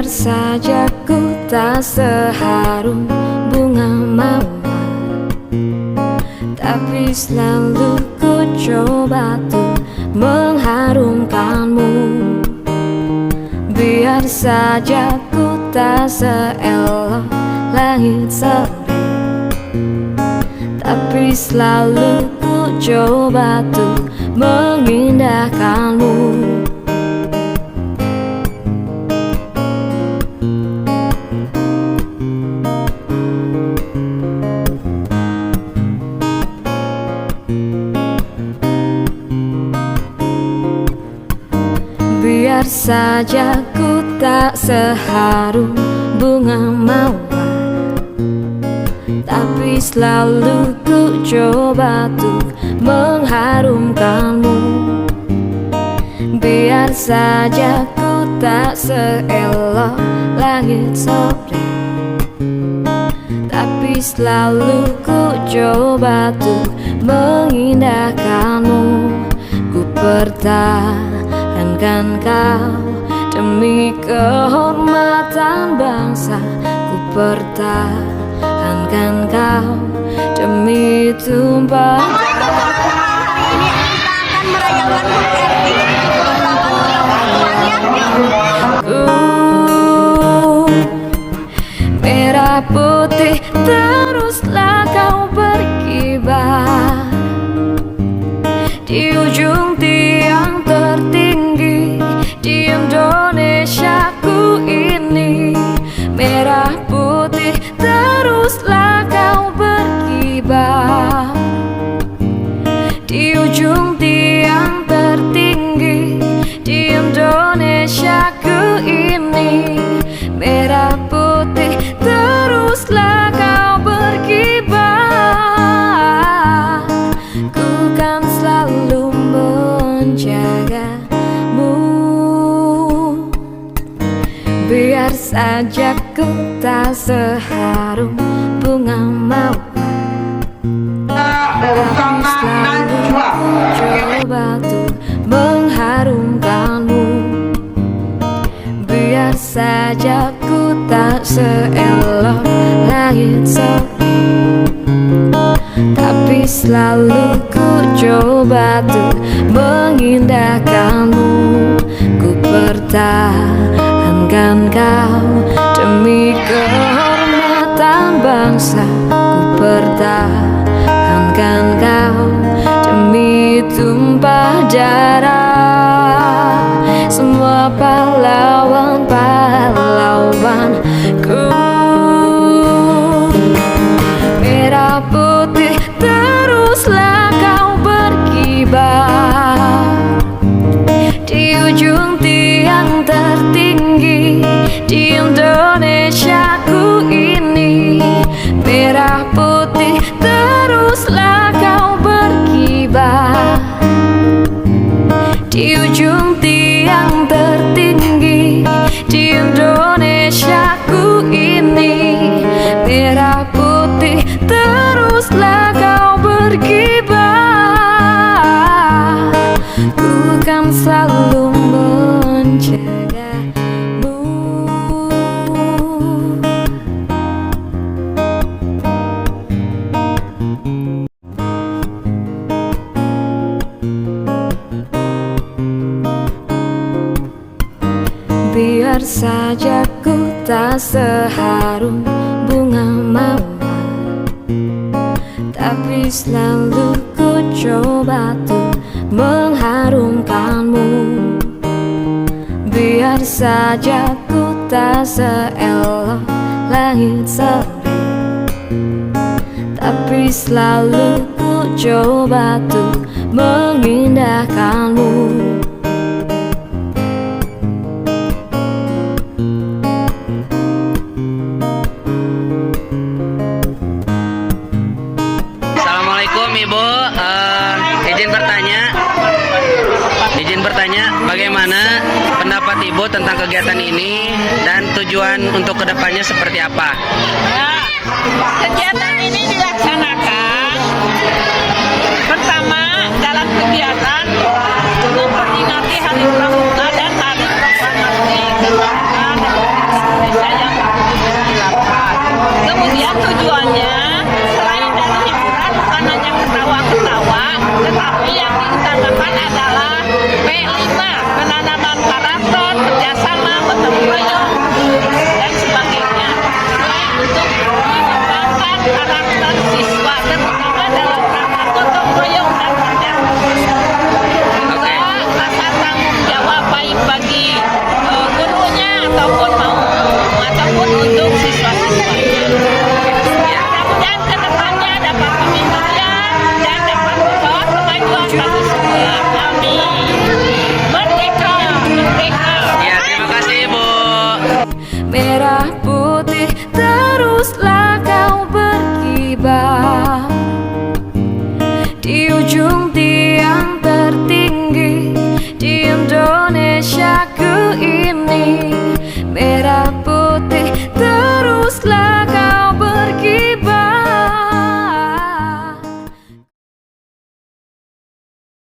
saja ku tak seharum bunga mawar, tapi selalu ku coba tuh mengharumkanmu. Biar saja ku tak seelok langit sore, tapi selalu ku coba tuh mengindahkanmu. Biar saja ku tak seharum bunga mawar, tapi selalu ku coba tuh mengharumkanmu. Biar saja ku tak seelok langit sore, tapi selalu ku coba tuh mengindahkanmu. Ku pertahankan kau demi kehormatan bangsa. Ku pertahankan kau demi tumpah. Ini kita akan merayakan merah putih teruslah kau berkibar di ujung tiang tertinggi di Indonesiaku ini. Merah putih teruslah kau berkibar di ujung tiang tertinggi di Indonesiaku ini. Merah putih teruslah kau berkibar, ku kan selalu menjagamu. Biar saja ku tak seharum bunga mawar, tapi selalu ku coba tuh mengharumkanmu. Biar saja ku tak seelok langit sore, tapi selalu ku coba tuh mengindahkanmu. Ku pertahankan kau demi kehormatan bangsa. Ku pertahankan kau demi tumpah darah semua pahlawan-pahlawanku. Merah putih teruslah kau berkibar di ujung tiang tertinggi di Indonesiaku ini. Merah putih teruslah kau berkibar di ujung tiang tertinggi di Indonesiaku ini. Merah putih teruslah kau berkibar, ku kan selalu menjagamu. Biar saja ku tak seharum bunga mawar, tapi selalu ku coba tuh mengharumkanmu. Biar saja ku tak seelok langit sore, tapi selalu ku coba tuh mengindahkanmu. Ibu, izin bertanya, bagaimana pendapat Ibu tentang kegiatan ini dan tujuan untuk kedepannya seperti apa? Ya, kegiatan ini dilaksanakan pertama dalam kegiatan memperingati Hari Pramuka dan Hari Proklamasi kemerdekaan di ujung timur.